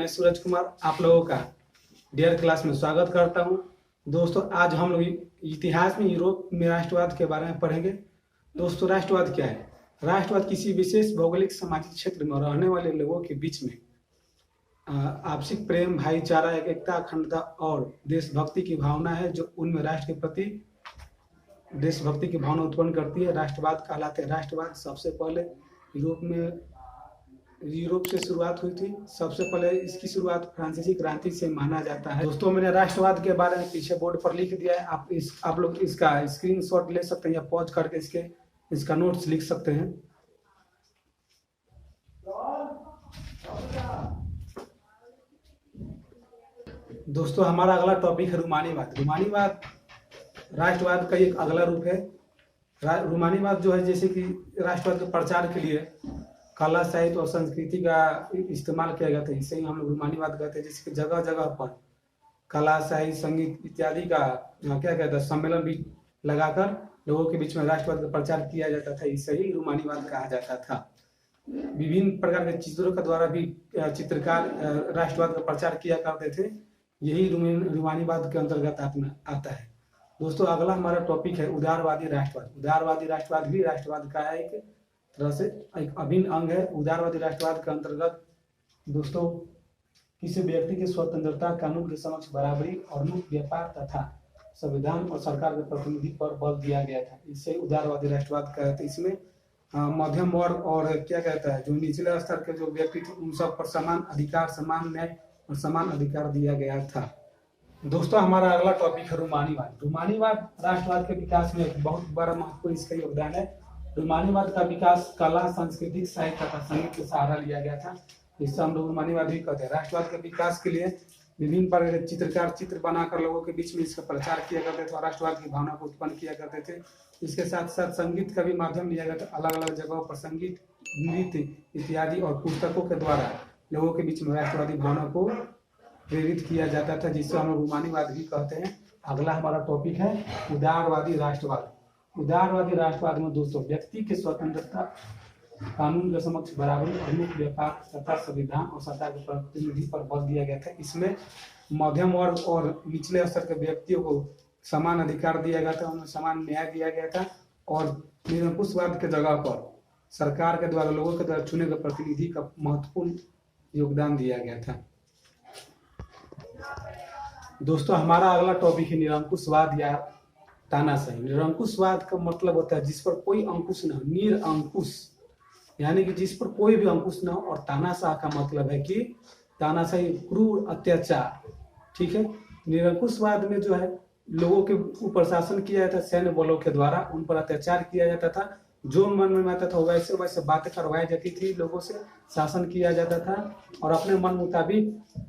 सूरज कुमार आप लोगों का डेयर क्लास में स्वागत करता हूं। दोस्तों आज हम लोग इतिहास में यूरोप में राष्ट्रवाद के बारे में पढ़ेंगे। दोस्तों राष्ट्रवाद क्या है? राष्ट्रवाद किसी विशेष भौगोलिक सामाजिक क्षेत्र में रहने वाले लोगों के बीच में आपसी प्रेम, भाईचारा, एकता, अखंडता और देशभक्ति की भावना है जो उनमें राष्ट्र के प्रति देशभक्ति की भावना उत्पन्न करती है। राष्ट्रवाद कहलाते हैं। राष्ट्रवाद सबसे पहले यूरोप से शुरुआत हुई थी। सबसे पहले इसकी शुरुआत फ्रांसीसी क्रांति से माना जाता है। दोस्तों मैंने राष्ट्रवाद के बारे में पीछे बोर्ड पर लिख दिया है। आप लोग इसका स्क्रीनशॉट ले सकते हैं या पॉज करके इसका नोट्स लिख सकते हैं। दोस्तों हमारा अगला टॉपिक है रूमानीवाद। रूमानीवाद राष्ट्रवाद का एक अगला रूप है। रूमानीवाद जो है जैसे कि राष्ट्रवाद के प्रचार के लिए कला, साहित्य और संस्कृति का इस्तेमाल किया गया था। इसे ही हम लोग रूमानीवाद कहते हैं। जैसे कि जगह जगह पर कला, साहित्य, संगीत इत्यादि का क्या कहते हैं सम्मेलन भी लगाकर लोगों के बीच में राष्ट्रवाद का प्रचार किया जाता था। इसे ही रूमानीवाद कहा जाता था। विभिन्न प्रकार के चित्रों के द्वारा भी चित्रकार राष्ट्रवाद का प्रचार किया करते थे। यही रूमानीवाद के अंतर्गत आता है। दोस्तों अगला हमारा टॉपिक है उदारवादी राष्ट्रवाद। उदारवादी राष्ट्रवाद भी राष्ट्रवाद का एक तरह से एक अभिन्न अंग है। उदारवादी राष्ट्रवाद के अंतर्गत दोस्तों किसी व्यक्ति की स्वतंत्रता, कानून के समक्ष बराबरी और मुक्त व्यापार तथा संविधान और सरकार के प्रतिनिधि पर बल दिया गया था। इससे उदारवादी राष्ट्रवाद कहते हैं। इसमें मध्यम वर्ग और क्या कहता है जो निचले स्तर के जो व्यक्ति थे उन सब पर समान अधिकार, समान न्याय और समान अधिकार दिया गया था। दोस्तों हमारा अगला टॉपिक है रूमानीवाद। रूमानीवाद राष्ट्रवाद के विकास में एक बहुत बड़ा महत्वपूर्ण इसका योगदान है। रूमानीवाद का विकास कला, सांस्कृतिक, साहित्य तथा संगीत के सहारा लिया गया था। इससे हम लोग रूमानीवाद भी कहते हैं। राष्ट्रवाद के विकास के लिए विभिन्न प्रकार के चित्रकार चित्र बनाकर लोगों के बीच में इसका प्रचार किया करते थे और राष्ट्रवाद की भावना को उत्पन्न किया करते थे। इसके साथ साथ संगीत का भी माध्यम लिया गया था। अलग अलग जगहों पर संगीत, नृत्य इत्यादि और पुस्तकों के द्वारा लोगों के बीच में राष्ट्रवादी भावना को प्रेरित किया जाता था, जिससे हम रूमानीवाद भी कहते हैं। अगला हमारा टॉपिक है उदारवादी राष्ट्रवाद। उदारवादी राष्ट्रवाद में दोस्तों व्यक्ति की स्वतंत्रता, कानून के समक्ष बराबरी और मुक्त व्यापार तथा संविधान और सरकार के प्रतिनिधि पर बल दिया गया था। इसमें मध्यम वर्ग और निचले स्तर के व्यक्तियों को समान अधिकार दिया गया था, उन्हें समान न्याय दिया गया था और निरंकुशवाद के जगह पर सरकार के द्वारा लोगों के द्वारा चुने गए प्रतिनिधि का महत्वपूर्ण योगदान दिया गया था। दोस्तों हमारा अगला टॉपिक है निरंकुशवाद या तानाशाही। निरंकुशवाद का मतलब होता है जिस पर कोई अंकुश न हो, निरंकुश यानी कि जिस पर कोई भी अंकुश न हो। और तानाशाह का मतलब है कि तानाशाही, क्रूर, अत्याचार। ठीक है। निरंकुशवाद में जो है लोगों के ऊपर शासन किया जाता, सैन्य बलों के द्वारा उन पर अत्याचार किया जाता था। जो मन में आता था वैसे वैसे बातें करवाई जाती थी, लोगों से शासन किया जाता था और अपने मन मुताबिक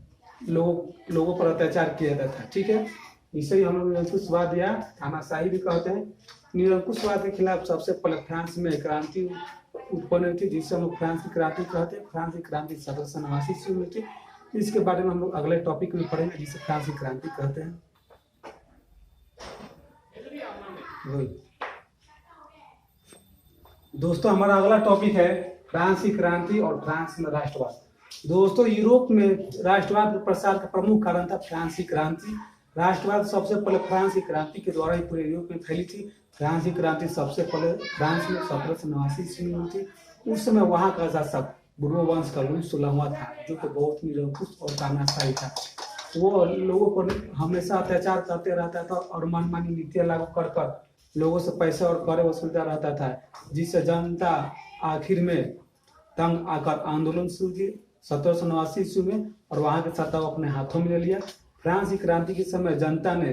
लोगों पर अत्याचार किया जाता था। ठीक है। इसे ही हम लोग निरंकुशवाद या तानाशाही भी कहते हैं। निरंकुशवाद के खिलाफ सबसे पहले फ्रांस में क्रांति उत्पन्न हुई थी, जिसे हम लोग फ्रांस की क्रांति कहते हैं। फ्रांस की क्रांति 1789 से हुई थी। इसके बारे में हम लोग अगले टॉपिक में पढ़ेंगे, जिसे फ्रांस की क्रांति कहते हैं। दोस्तों हमारा अगला टॉपिक है फ्रांस की क्रांति और फ्रांस में राष्ट्रवाद। दोस्तों यूरोप में राष्ट्रवाद के प्रसार का प्रमुख कारण था फ्रांस की क्रांति। राष्ट्रवाद सबसे पहले फ्रांस की क्रांति के द्वारा ही पूरे यूरोप में फैली थी। फ्रांस की क्रांति सबसे पहले फ्रांस में 1789 ईस्वी में हुई थी। उस समय वहां का शासक बुर्बोन का लुई 16वां था, जो कि बहुत निरंकुश और तानाशाही था। वो लोगों पर हमेशा अत्याचार करते रहता था और मनमानी नीतियां लागू कर लोगों से पैसे और कर वसूलता रहता था, जिससे जनता आखिर में तंग आकर आंदोलन शुरू किए 1789 ईस्वी में और वहां की सत्ता अपने हाथों में ले लिया। फ्रांस की क्रांति के समय जनता ने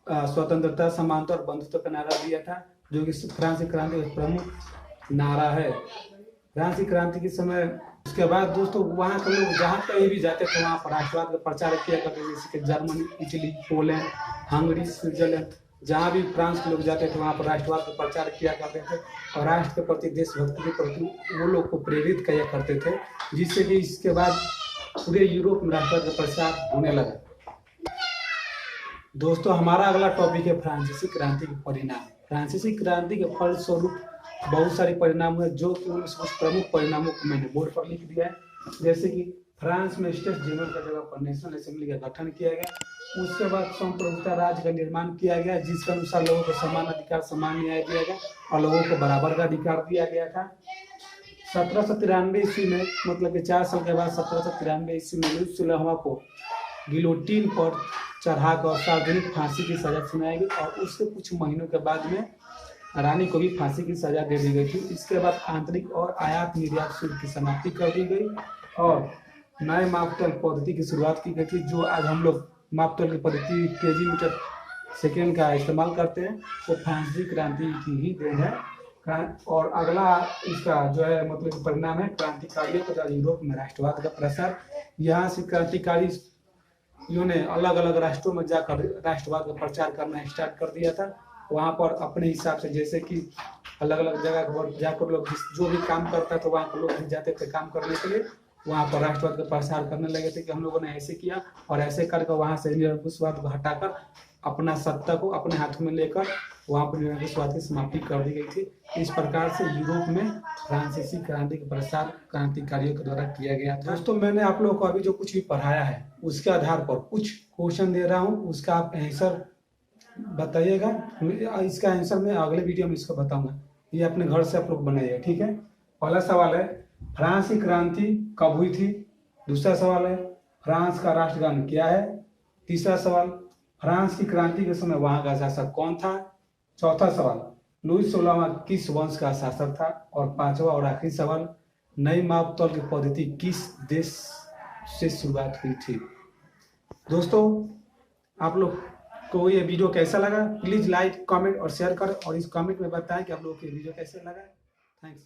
स्वतंत्रता, समानता और बंधुत्व का नारा दिया था, जो कि फ्रांस की क्रांति का प्रमुख नारा है। फ्रांस की क्रांति के समय उसके बाद दोस्तों वहां के लोग जहाँ कहीं भी जाते थे वहां पर राष्ट्रवाद का प्रचार किया करते थे। जैसे कि Germany, Italy, Poland, Hungary, Switzerland, जहाँ भी फ्रांस के लोग जाते थे वहां पर राष्ट्रवाद का प्रचार किया करते थे और राष्ट्र के प्रति, देशभक्ति के प्रति वो लोग को प्रेरित किया करते थे, जिससे कि इसके बाद पूरे यूरोप में राष्ट्रवाद का प्रसार होने लगा। दोस्तों हमारा अगला टॉपिक है फ्रांसीसी क्रांति के परिणाम। फ्रांसीसी क्रांति के फलस्वरूप बहुत सारे परिणाम हुए, जो कि उन प्रमुख परिणामों को मैंने बोर्ड पर लिख दिया है। जैसे कि फ्रांस में स्टेट जनरल का जगह पर नेशनल असेंबली का गठन किया गया। उसके बाद संप्रभुता राज्य का निर्माण किया गया, जिसके अनुसार लोगों को समान अधिकार समान न्याय दिया गया और लोगों को बराबर का अधिकार दिया गया था। 1793 ईस्वी में, मतलब कि 4 साल के बाद 1793 ईस्वी में लुई सुलहवा को गिलोटीन पर चढ़ाकर सार्वजनिक फांसी की सजा सुनाई गई और उसके कुछ महीनों के बाद में रानी को भी फांसी की सजा दे दी गई थी। इसके बाद आंतरिक और आयात निर्यात शुल्क की समाप्ति कर दी गई और नए मापतल पद्धति की शुरुआत की गई थी। जो आज हम लोग मापतल की पद्धति केजी मीटर सेकेंड का इस्तेमाल करते हैं, वो फ्रांसीसी क्रांति की ही देन है। और अगला इसका जो है मतलब परिणाम है क्रांतिकारियों तथा यूरोप में राष्ट्रवाद का प्रसार। यहाँ से क्रांतिकारियों ने अलग अलग राष्ट्रों में जाकर राष्ट्रवाद का प्रचार करना स्टार्ट कर दिया था। वहाँ पर अपने हिसाब से, जैसे कि अलग अलग जगह पर जाकर लोग जो भी काम करता था वहाँ पर लोग भी जाते थे काम करने के लिए, वहाँ पर राष्ट्रवाद का प्रसार करने लगे थे कि हम लोगों ने ऐसे किया और ऐसे करके वहाँ से निरंकुशवाद को हटाकर अपना सत्ता को अपने हाथों में लेकर वहाँ पर निरंकुशवाद की समाप्ति कर दी गई थी। इस प्रकार से यूरोप में फ्रांसीसी क्रांति का प्रसार क्रांतिकारियों के द्वारा किया गया था। दोस्तों, मैंने आप लोगों को अभी जो कुछ भी पढ़ाया है उसके आधार पर कुछ क्वेश्चन दे रहा हूँ, उसका आप आंसर बताइएगा। इसका आंसर मैं अगले वीडियो में इसको बताऊंगा, ये अपने घर से आप लोग बनाइएगा, ठीक है। पहला सवाल है, फ्रांस की क्रांति कब हुई थी? दूसरा सवाल है, फ्रांस का राष्ट्रगान क्या है? तीसरा सवाल, फ्रांस की क्रांति के समय वहां का शासक कौन था? चौथा सवाल, लुई 16वां किस वंश का शासक था? और पांचवा और आखिरी सवाल, नई मापतौल की पद्धति किस देश से शुरुआत हुई थी? दोस्तों, आप लोग को ये वीडियो कैसा लगा? प्लीज लाइक, कमेंट और शेयर करें और इस कमेंट में बताएं कि आप लोगों को ये वीडियो कैसे लगा। थैंक्स।